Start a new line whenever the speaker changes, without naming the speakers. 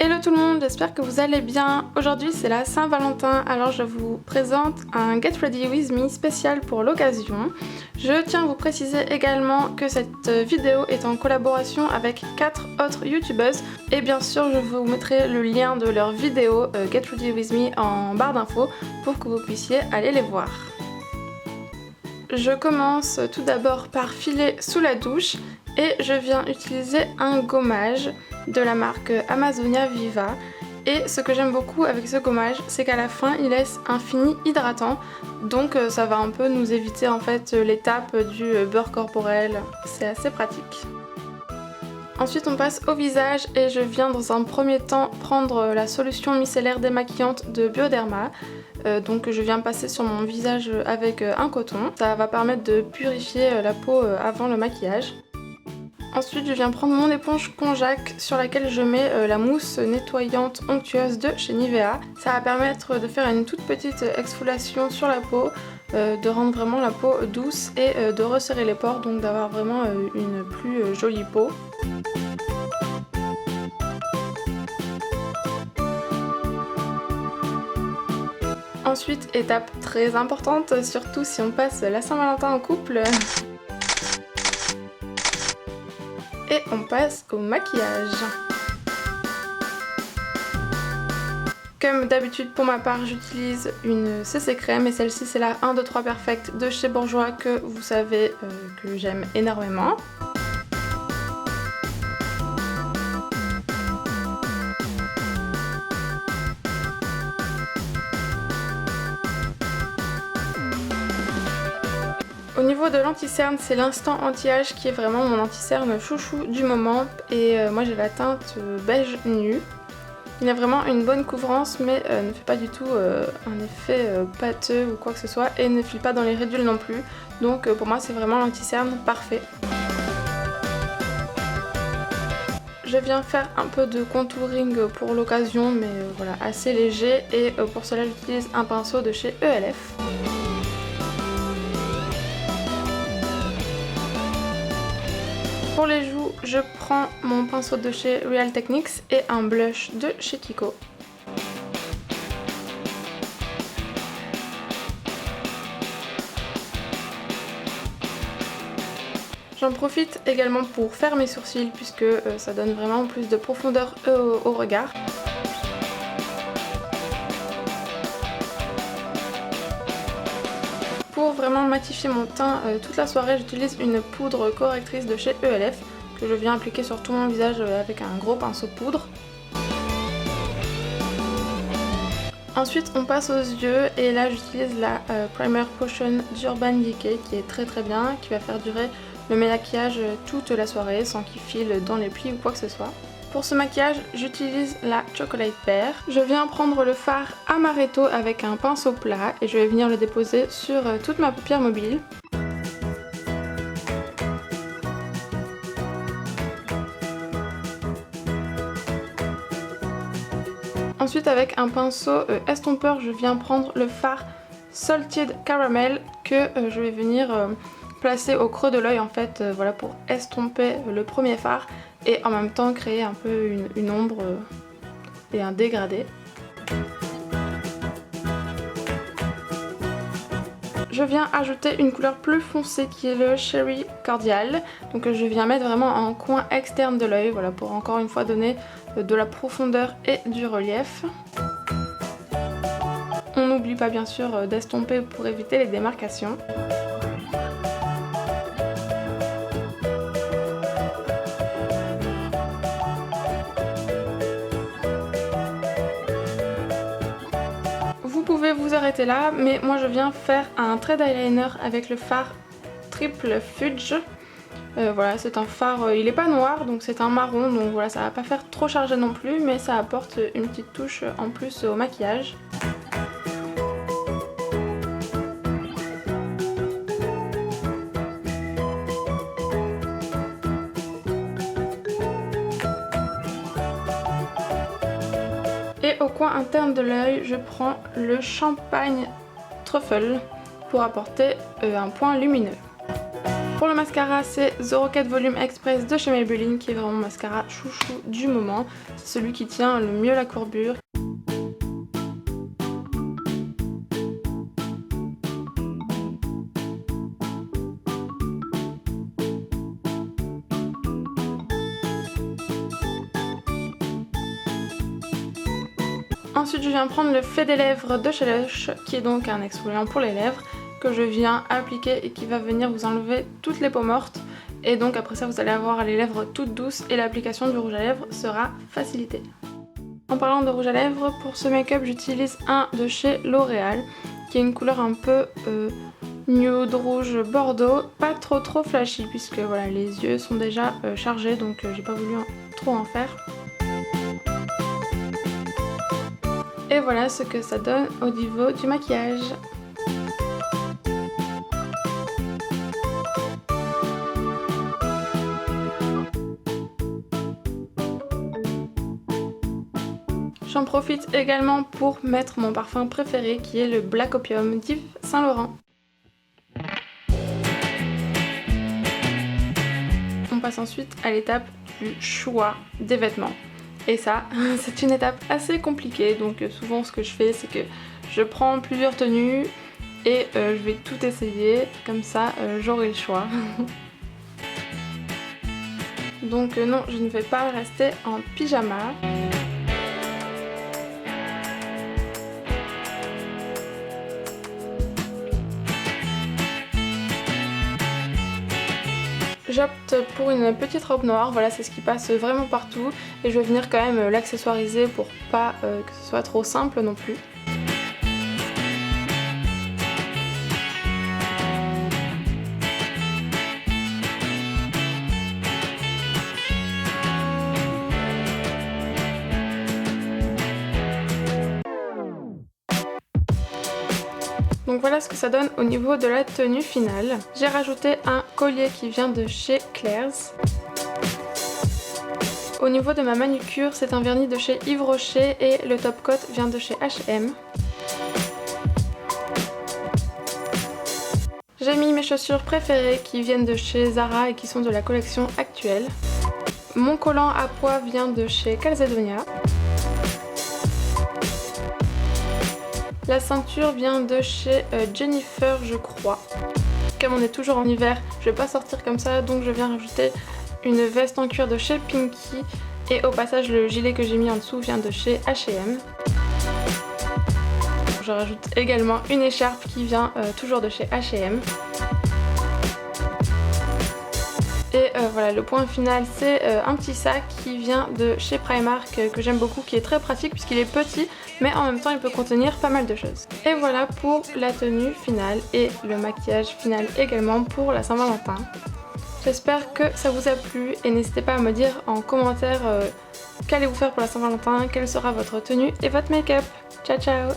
Hello tout le monde, j'espère que vous allez bien. Aujourd'hui c'est la Saint-Valentin, alors je vous présente un Get Ready With Me spécial pour l'occasion. Je tiens à vous préciser également que cette vidéo est en collaboration avec 4 autres youtubeuses et bien sûr je vous mettrai le lien de leurs vidéos Get Ready With Me en barre d'infos pour que vous puissiez aller les voir. Je commence tout d'abord par filer sous la douche et je viens utiliser un gommage de la marque Amazonia Viva. Et ce que j'aime beaucoup avec ce gommage, c'est qu'à la fin il laisse un fini hydratant, donc ça va un peu nous éviter en fait l'étape du beurre corporel, c'est assez pratique. Ensuite on passe au visage et je viens dans un premier temps prendre la solution micellaire démaquillante de Bioderma. Donc je viens passer sur mon visage avec un coton, ça va permettre de purifier la peau avant le maquillage. Ensuite je viens prendre mon éponge Konjac sur laquelle je mets la mousse nettoyante onctueuse de chez Nivea. Ça va permettre de faire une toute petite exfoliation sur la peau, de rendre vraiment la peau douce et de resserrer les pores, donc d'avoir vraiment une plus jolie peau. Ensuite, étape très importante, surtout si on passe la Saint-Valentin en couple. Et on passe au maquillage. Comme d'habitude pour ma part, j'utilise une CC crème et celle-ci c'est la 1, 2, 3 Perfect de chez Bourjois que vous savez que j'aime énormément. Au niveau de l'anti-cerne, c'est l'instant anti-âge qui est vraiment mon anti-cerne chouchou du moment et moi j'ai la teinte beige nu. Il a vraiment une bonne couvrance mais ne fait pas du tout un effet pâteux ou quoi que ce soit et ne file pas dans les ridules non plus. Donc pour moi c'est vraiment l'anti-cerne parfait. Je viens faire un peu de contouring pour l'occasion mais voilà, assez léger et pour cela j'utilise un pinceau de chez ELF. Pour les joues, je prends mon pinceau de chez Real Techniques et un blush de chez Kiko. J'en profite également pour faire mes sourcils puisque ça donne vraiment plus de profondeur au regard. Pour vraiment matifier mon teint toute la soirée, j'utilise une poudre correctrice de chez ELF que je viens appliquer sur tout mon visage avec un gros pinceau de poudre. Ensuite on passe aux yeux et là j'utilise la Primer Potion d'Urban Decay qui est très bien, qui va faire durer le maquillage toute la soirée sans qu'il file dans les plis ou quoi que ce soit. Pour ce maquillage, j'utilise la Chocolate Pear. Je viens prendre le fard Amaretto avec un pinceau plat et je vais venir le déposer sur toute ma paupière mobile. Ensuite avec un pinceau estompeur, je viens prendre le fard Salted Caramel que je vais venir placer au creux de l'œil en fait, voilà, pour estomper le premier fard et en même temps créer un peu une ombre et un dégradé. Je viens ajouter une couleur plus foncée qui est le Cherry Cordial, donc je viens mettre vraiment en coin externe de l'œil, voilà, pour encore une fois donner de la profondeur et du relief. On n'oublie pas bien sûr d'estomper pour éviter les démarcations. Vous pouvez vous arrêter là, mais moi je viens faire un trait eyeliner avec le fard Triple Fudge. Voilà, c'est un fard, il est pas noir donc c'est un marron, donc voilà, ça va pas faire trop chargé non plus, mais ça apporte une petite touche en plus au maquillage. Et au coin interne de l'œil, je prends le Champagne Truffle pour apporter un point lumineux. Pour le mascara, c'est The Rocket Volume Express de chez Maybelline qui est vraiment mon mascara chouchou du moment. C'est celui qui tient le mieux la courbure. Ensuite je viens prendre le Fait des lèvres de chez Lush qui est donc un exfoliant pour les lèvres que je viens appliquer et qui va venir vous enlever toutes les peaux mortes, et donc après ça vous allez avoir les lèvres toutes douces et l'application du rouge à lèvres sera facilitée. En parlant de rouge à lèvres, pour ce make-up j'utilise un de chez L'Oréal qui a une couleur un peu nude rouge bordeaux, pas trop flashy puisque voilà les yeux sont déjà chargés, donc j'ai pas voulu trop en faire. Et voilà ce que ça donne au niveau du maquillage. J'en profite également pour mettre mon parfum préféré qui est le Black Opium d'Yves Saint Laurent. On passe ensuite à l'étape du choix des vêtements. Et ça, c'est une étape assez compliquée, donc souvent ce que je fais c'est que je prends plusieurs tenues et je vais tout essayer, comme ça j'aurai le choix. Donc non, je ne vais pas rester en pyjama. J'opte pour une petite robe noire, voilà c'est ce qui passe vraiment partout et je vais venir quand même l'accessoiriser pour pas que ce soit trop simple non plus. Donc voilà ce que ça donne au niveau de la tenue finale. J'ai rajouté un collier qui vient de chez Claire's. Au niveau de ma manucure, c'est un vernis de chez Yves Rocher et le top coat vient de chez H&M. J'ai mis mes chaussures préférées qui viennent de chez Zara et qui sont de la collection actuelle. Mon collant à pois vient de chez Calzedonia. La ceinture vient de chez Jennifer je crois. Comme on est toujours en hiver, je vais pas sortir comme ça, donc je viens rajouter une veste en cuir de chez Pinky et au passage le gilet que j'ai mis en dessous vient de chez H&M. Je rajoute également une écharpe qui vient toujours de chez H&M. Et voilà, le point final c'est un petit sac qui vient de chez Primark que j'aime beaucoup, qui est très pratique puisqu'il est petit mais en même temps il peut contenir pas mal de choses. Et voilà pour la tenue finale et le maquillage final également pour la Saint-Valentin. J'espère que ça vous a plu et n'hésitez pas à me dire en commentaire qu'allez-vous faire pour la Saint-Valentin, quelle sera votre tenue et votre make-up. Ciao ciao!